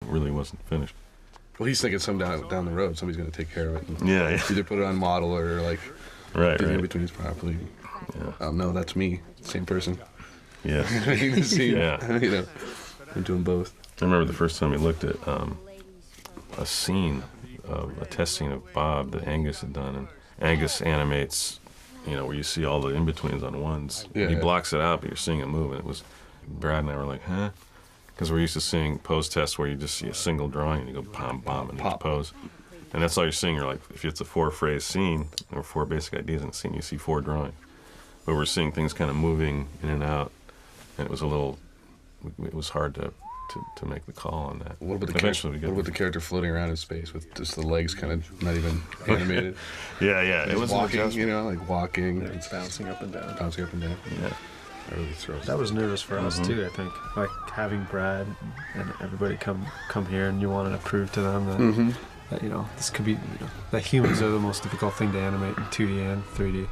really wasn't finished. Well, he's thinking some down the road, somebody's going to take care of it. And Yeah. either put it on model or like Right. do the in-betweens properly. Yeah. No, that's me, same person. Yeah. Yeah. You know, I'm doing both. I remember the first time we looked at a scene of a test scene of Bob that Angus had done, and Angus animates, you know, where you see all the in-betweens on ones. Yeah, he yeah. blocks it out, but you're seeing it move, and it was, Brad and I were like, huh? Because we're used to seeing pose tests where you just see a single drawing and you go pom pom in each pose. And that's all you're seeing. You're like, if it's a 4-phrase scene, or 4 basic ideas in a scene, you see 4 drawings. But we're seeing things kind of moving in and out, and it was hard to make the call on that. What about the character floating around in space with just the legs kind of not even animated? Yeah. It was walking, you know, like walking. Yeah, bouncing up and down. Bouncing up and down. Yeah. That was nervous for us too, I think. Like having Brad and everybody come here, and you wanted to prove to them that you know, this could be, you know, that humans are the most difficult thing to animate in 2D and 3D.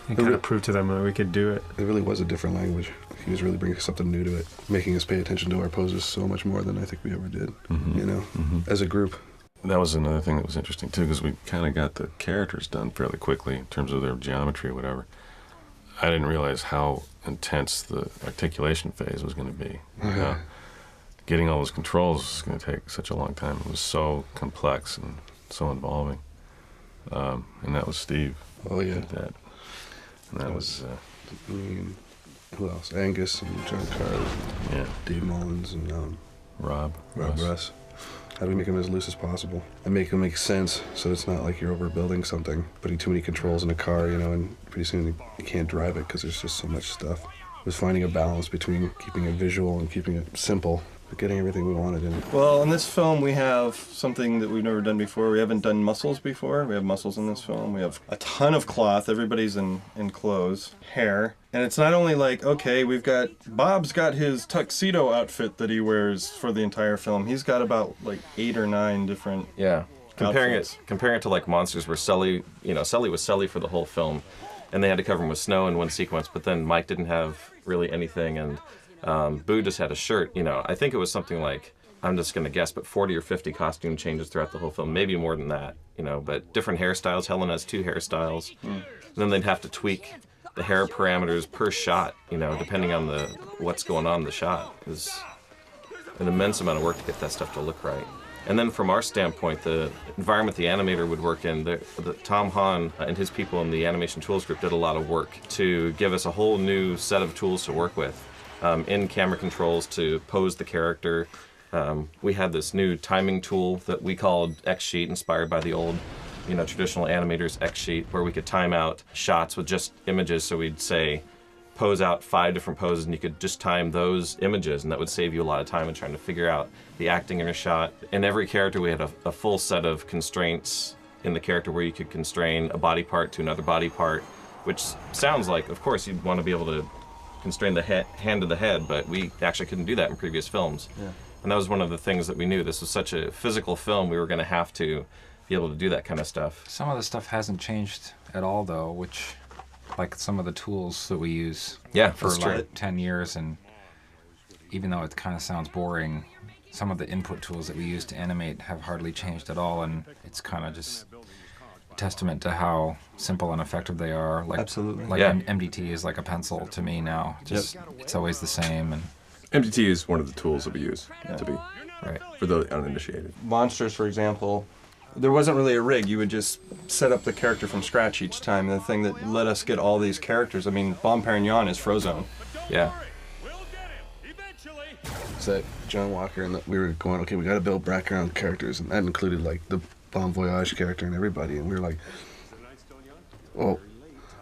And kind of prove to them that we could do it. It really was a different language. He was really bringing something new to it, making us pay attention to our poses so much more than I think we ever did, you know, as a group. That was another thing that was interesting too, because we kind of got the characters done fairly quickly in terms of their geometry or whatever. I didn't realize how intense the articulation phase was going to be. You know? Getting all those controls was going to take such a long time. It was so complex and so involving. And that was Steve. Oh, yeah. Did that. And that was... I mean, who else? Angus and John Carr, Dave Mullins, and Rob Russ. How do we make them as loose as possible and make them make sense so it's not like you're overbuilding something, putting too many controls in a car, you know, and pretty soon you can't drive it because there's just so much stuff. It was finding a balance between keeping it visual and keeping it simple, but getting everything we wanted in it. Well, in this film we have something that we've never done before. We haven't done muscles before. We have muscles in this film. We have a ton of cloth. Everybody's in clothes. Hair. And it's not only like, okay, Bob's got his tuxedo outfit that he wears for the entire film. He's got about like 8 or 9 different Comparing outfits. it to like Monsters, where Sully was Sully for the whole film, and they had to cover him with snow in one sequence, but then Mike didn't have really anything, and Boo just had a shirt. You know, I think it was something like, I'm just going to guess, but 40 or 50 costume changes throughout the whole film, maybe more than that, you know, but different hairstyles. Helen has 2 hairstyles. And then they'd have to tweak the hair parameters per shot, you know, depending on what's going on in the shot. It was an immense amount of work to get that stuff to look right. And then from our standpoint, the environment the animator would work in, the Tom Hahn and his people in the animation tools group did a lot of work to give us a whole new set of tools to work with. In-camera controls to pose the character. We had this new timing tool that we called X-Sheet, inspired by the old, you know, traditional animators X-Sheet, where we could time out shots with just images. So we'd say, pose out 5 different poses, and you could just time those images, and that would save you a lot of time in trying to figure out the acting in a shot. In every character, we had a full set of constraints in the character where you could constrain a body part to another body part, which sounds like, of course, you'd want to be able to constrain the hand to the head, but we actually couldn't do that in previous films. And that was one of the things that we knew. This was such a physical film, we were going to have to be able to do that kind of stuff. Some of the stuff hasn't changed at all, though, which, like some of the tools that we use for like 10 years, and even though it kind of sounds boring, some of the input tools that we use to animate have hardly changed at all, and it's kind of just a testament to how simple and effective they are. Like, absolutely. Like MDT is like a pencil to me now. Just it's always the same. And MDT is one of the tools that we use to be for the uninitiated. Monsters, for example, there wasn't really a rig. You would just set up the character from scratch each time. And the thing that let us get all these characters, I mean, Bon Perignon is Frozone. Yeah. So that John Walker and we were going, okay, we got to build background characters, and that included like the Bon Voyage character and everybody, and we were like, well,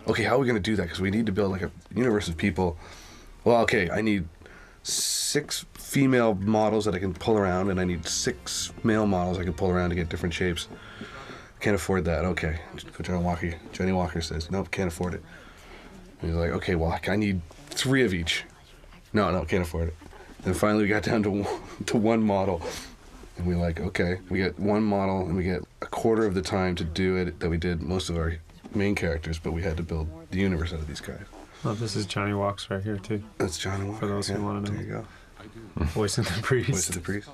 okay, how are we going to do that? Because we need to build like a universe of people. Well, okay, I need 6 female models that I can pull around, and I need 6 male models I can pull around to get different shapes. Can't afford that. Okay, Johnny Walker says, nope, can't afford it. And he's like, okay, well, I need 3 of each. No, can't afford it. And finally we got down to 1 model. And we're like, okay, we get 1 model, and we get a quarter of the time to do it that we did most of our main characters, but we had to build the universe out of these guys. Oh, this is Johnny Walks right here, too. That's Johnny Walker. For those who want to know. There you go. Voice of the Priest. Voice of the Priest.